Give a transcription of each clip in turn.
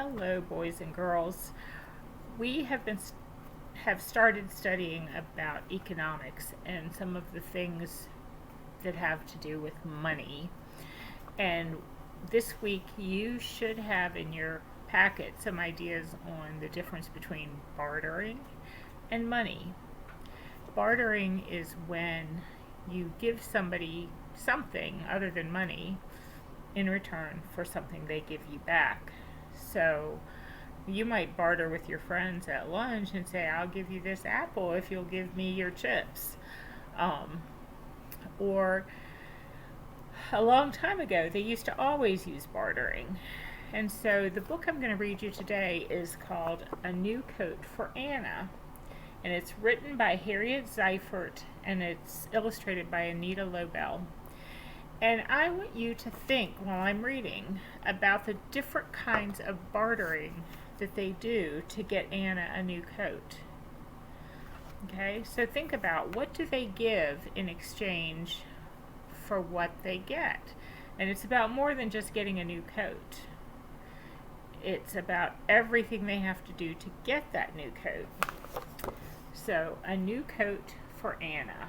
Hello, boys and girls. We have started studying about economics and some of the things that have to do with money. And this week you should have in your packet some ideas on the difference between bartering and money. Bartering is when you give somebody something other than money in return for something they give you back. So you might barter with your friends at lunch and say, I'll give you this apple if you'll give me your chips. Or a long time ago, they used to always use bartering. And so the book I'm going to read you today is called A New Coat for Anna. And it's written by Harriet Seifert and it's illustrated by Anita Lobel. And I want you to think while I'm reading about the different kinds of bartering that they do to get Anna a new coat. Okay, so think about what do they give in exchange for what they get. And it's about more than just getting a new coat. It's about everything they have to do to get that new coat. So, a new coat for Anna.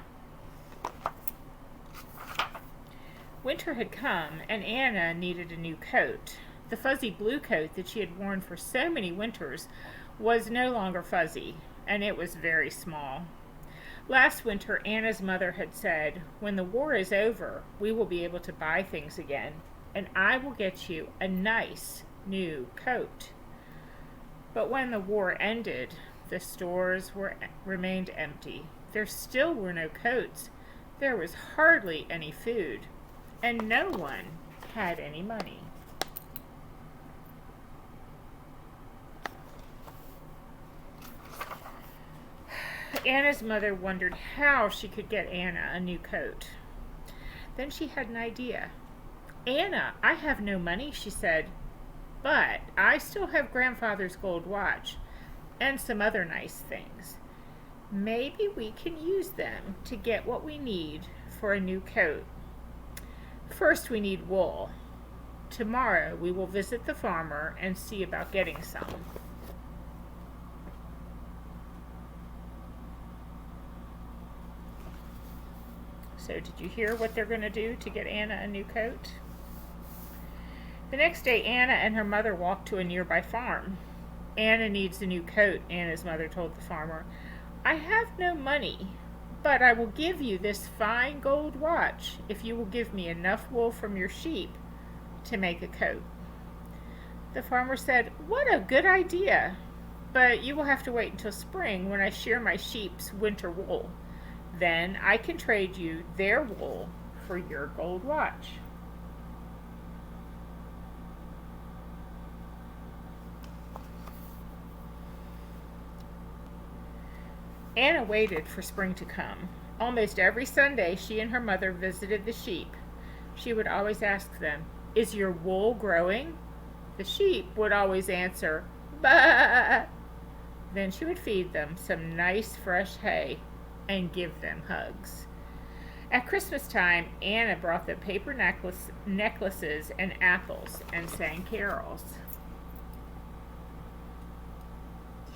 Winter had come, and Anna needed a new coat. The fuzzy blue coat that she had worn for so many winters was no longer fuzzy, and it was very small. Last winter, Anna's mother had said, when the war is over, we will be able to buy things again, and I will get you a nice new coat. But when the war ended, the stores remained empty. There still were no coats. There was hardly any food. And no one had any money. Anna's mother wondered how she could get Anna a new coat. Then she had an idea. Anna, I have no money, she said, but I still have grandfather's gold watch and some other nice things. Maybe we can use them to get what we need for a new coat. First, we need wool. Tomorrow, we will visit the farmer and see about getting some. So, did you hear what they're going to do to get Anna a new coat? The next day, Anna and her mother walked to a nearby farm. Anna needs a new coat, Anna's mother told the farmer. I have no money, but I will give you this fine gold watch if you will give me enough wool from your sheep to make a coat. The farmer said, what a good idea, but you will have to wait until spring when I shear my sheep's winter wool. Then I can trade you their wool for your gold watch. Anna waited for spring to come. Almost every Sunday, she and her mother visited the sheep. She would always ask them, is your wool growing? The sheep would always answer, bah! Then she would feed them some nice fresh hay and give them hugs. At Christmas time, Anna brought them paper necklaces and apples and sang carols.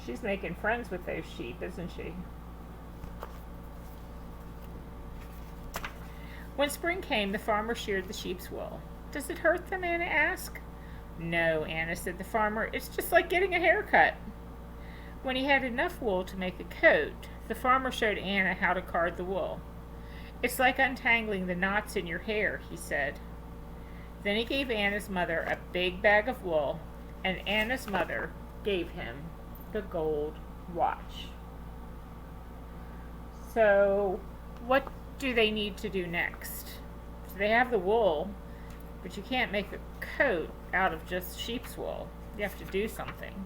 She's making friends with those sheep, isn't she? When spring came, the farmer sheared the sheep's wool. Does it hurt them? Anna asked. No, Anna said the farmer. It's just like getting a haircut. When he had enough wool to make a coat, the farmer showed Anna how to card the wool. It's like untangling the knots in your hair, he said. Then he gave Anna's mother a big bag of wool, and Anna's mother gave him the gold watch. So, what do they need to do next? So they have the wool, but you can't make a coat out of just sheep's wool. You have to do something.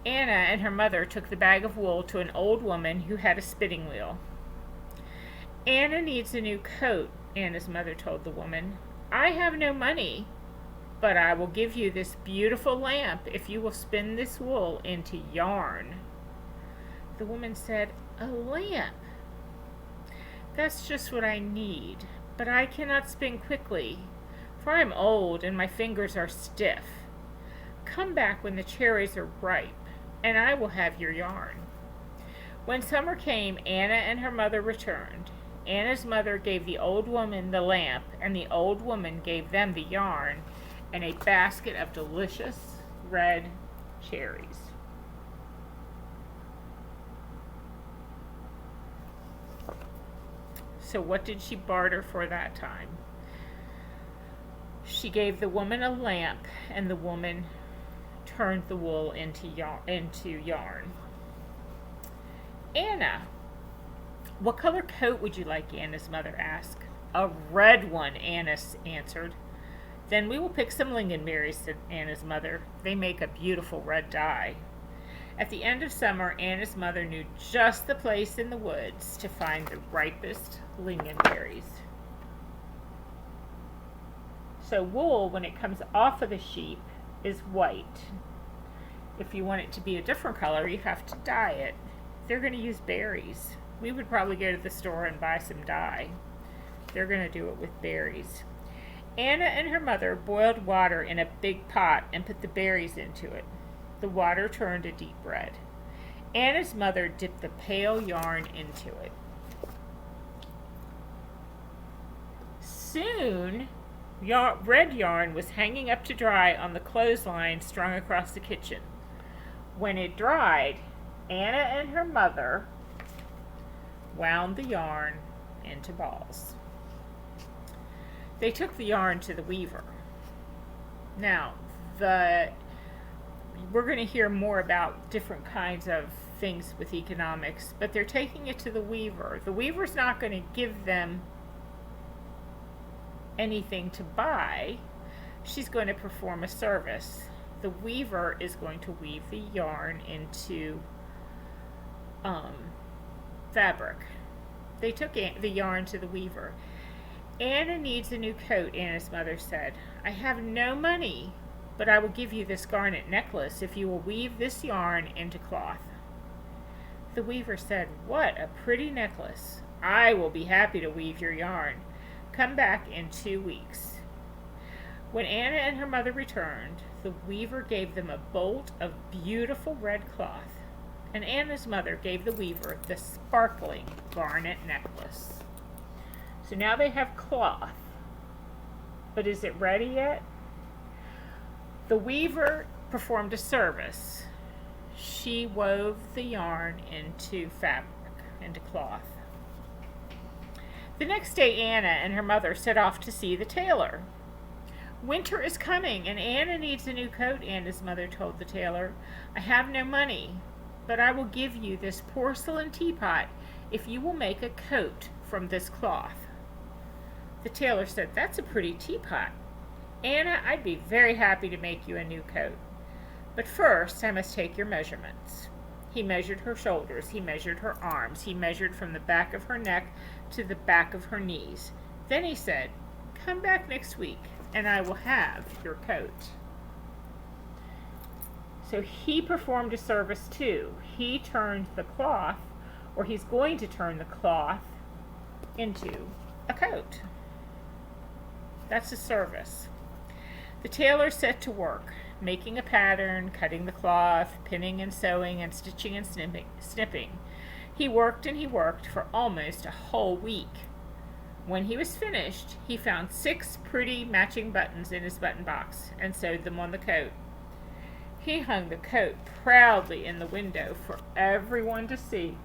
Anna and her mother took the bag of wool to an old woman who had a spinning wheel. Anna needs a new coat, Anna's mother told the woman. I have no money, but I will give you this beautiful lamp if you will spin this wool into yarn. The woman said, a lamp? That's just what I need, but I cannot spin quickly, for I am old and my fingers are stiff. come back when the cherries are ripe, and I will have your yarn." When summer came, Anna and her mother returned. Anna's mother gave the old woman the lamp, and the old woman gave them the yarn and a basket of delicious red cherries. So what did she barter for that time? She gave the woman a lamp, and the woman turned the wool into yarn. "Anna, what color coat would you like?" Anna's mother asked. "A red one," Anna answered. "Then we will pick some lingonberries," said Anna's mother. "They make a beautiful red dye." At the end of summer, Anna's mother knew just the place in the woods to find the ripest lingonberries. So wool, when it comes off of the sheep, is white. If you want it to be a different color, you have to dye it. They're going to use berries. We would probably go to the store and buy some dye. They're going to do it with berries. Anna and her mother boiled water in a big pot and put the berries into it. The water turned a deep red. Anna's mother dipped the pale yarn into it. Soon, red yarn was hanging up to dry on the clothesline strung across the kitchen. When it dried, Anna and her mother wound the yarn into balls. They took the yarn to the weaver. Now, we're going to hear more about different kinds of things with economics, but they're taking it to the weaver. The weaver's not going to give them anything to buy. She's going to perform a service. The weaver is going to weave the yarn into fabric. They took the yarn to the weaver. "Anna needs a new coat," Anna's mother said. "I have no money, but I will give you this garnet necklace if you will weave this yarn into cloth." The weaver said, "What a pretty necklace. I will be happy to weave your yarn. Come back in 2 weeks." When Anna and her mother returned, the weaver gave them a bolt of beautiful red cloth, and Anna's mother gave the weaver the sparkling garnet necklace. So now they have cloth, but is it ready yet? The weaver performed a service. She wove the yarn into fabric, into cloth. The next day, Anna and her mother set off to see the tailor. "Winter is coming, and Anna needs a new coat," Anna's mother told the tailor. "I have no money, but I will give you this porcelain teapot if you will make a coat from this cloth." The tailor said, "That's a pretty teapot. Anna, I'd be very happy to make you a new coat. But first, I must take your measurements." He measured her shoulders. He measured her arms. He measured from the back of her neck to the back of her knees. Then he said, "Come back next week, and I will have your coat." So he performed a service too. He turned the cloth, or he's going to turn the cloth into a coat. That's a service. The tailor set to work, making a pattern, cutting the cloth, pinning and sewing and stitching and snipping. He worked and he worked for almost a whole week. When he was finished, he found 6 pretty matching buttons in his button box and sewed them on the coat. He hung the coat proudly in the window for everyone to see.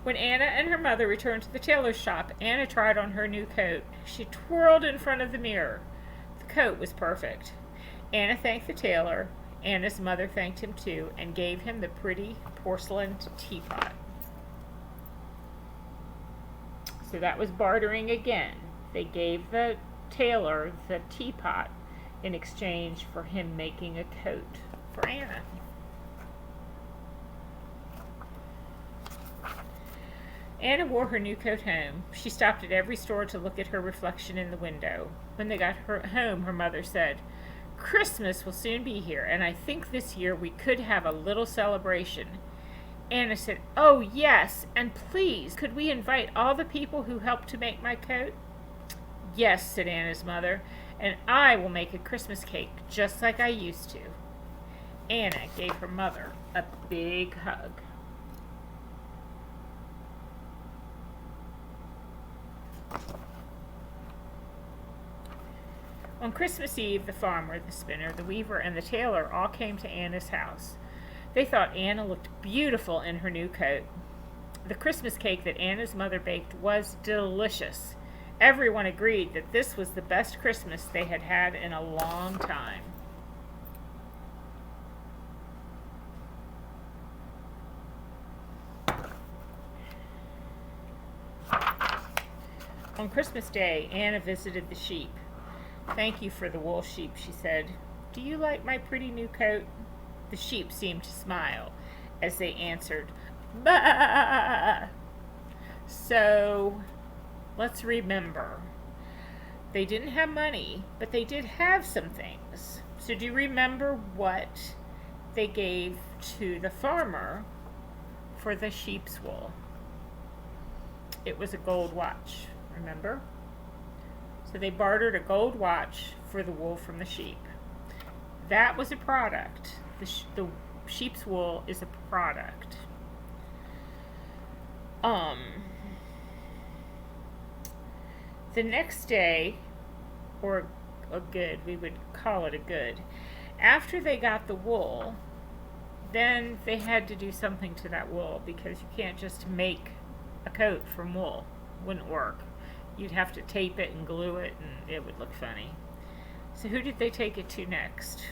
When Anna and her mother returned to the tailor's shop, Anna tried on her new coat. She twirled in front of the mirror. The coat was perfect. Anna thanked the tailor. Anna's mother thanked him too and gave him the pretty porcelain teapot. So that was bartering again. They gave the tailor the teapot in exchange for him making a coat for Anna. Anna wore her new coat home. She stopped at every store to look at her reflection in the window. When they got home, her mother said, "Christmas will soon be here, and I think this year we could have a little celebration. Anna said, "Oh, yes, and please, could we invite all the people who helped to make my coat?" "Yes," said Anna's mother, "and I will make a Christmas cake just like I used to." Anna gave her mother a big hug. On Christmas Eve, the farmer, the spinner, the weaver, and the tailor all came to Anna's house. They thought Anna looked beautiful in her new coat. The Christmas cake that Anna's mother baked was delicious. Everyone agreed that this was the best Christmas they had had in a long time. On Christmas Day, Anna visited the sheep. "Thank you for the wool, sheep," she said. "Do you like my pretty new coat?" The sheep seemed to smile as they answered, "Bah!" So, let's remember. They didn't have money, but they did have some things. So do you remember what they gave to the farmer for the sheep's wool? It was a gold watch, remember? So they bartered a gold watch for the wool from the sheep. That was a product. The sheep's wool is a product. The next day, or a good, we would call it a good, after they got the wool, then they had to do something to that wool, because you can't just make a coat from wool. Wouldn't work. You'd have to tape it and glue it, and it would look funny. So who did they take it to next?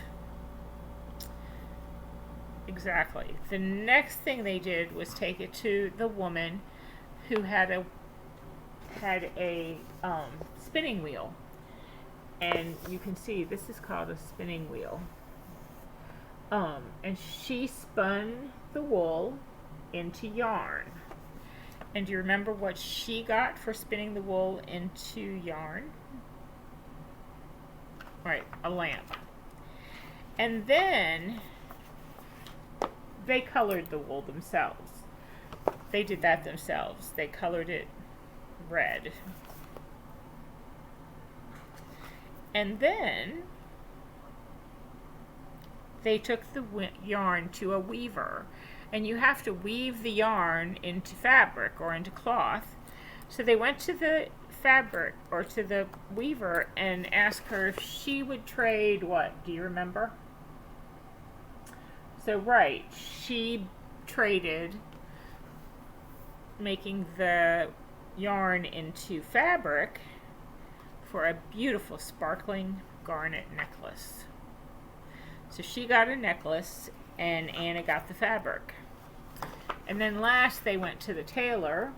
Exactly. The next thing they did was take it to the woman who had a spinning wheel. And you can see this is called a spinning wheel. And she spun the wool into yarn. And do you remember what she got for spinning the wool into yarn? Right, a lamp. And then they colored the wool themselves. They did that themselves. They colored it red. And then they took the yarn to a weaver. And you have to weave the yarn into fabric or into cloth. So they went to the fabric or to the weaver and asked her if she would trade what? Do you remember? So right, she traded making the yarn into fabric for a beautiful sparkling garnet necklace. So she got a necklace and Anna got the fabric. And then last they went to the tailor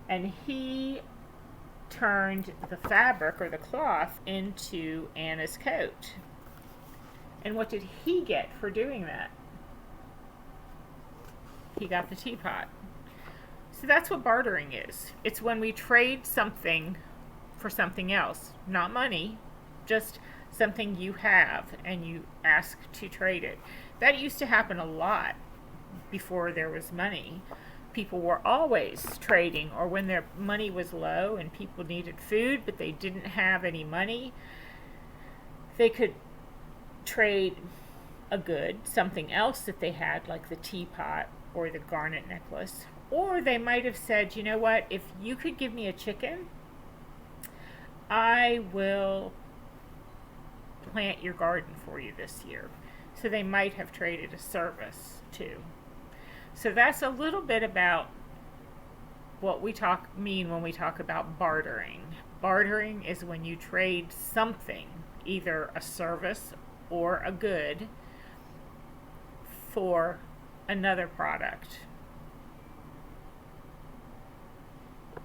and he turned the fabric or the cloth into Anna's coat. And what did he get for doing that? He got the teapot. So that's what bartering is. It's when we trade something for something else. Not money, just something you have and you ask to trade it. That used to happen a lot before there was money. People were always trading, or when their money was low and people needed food but they didn't have any money, they could trade a good, something else that they had, like the teapot or the garnet necklace. Or they might have said, you know what, if you could give me a chicken, I will plant your garden for you this year. So they might have traded a service too. So that's a little bit about what we mean when we talk about bartering. Bartering is when you trade something, either a service or a good, for another product.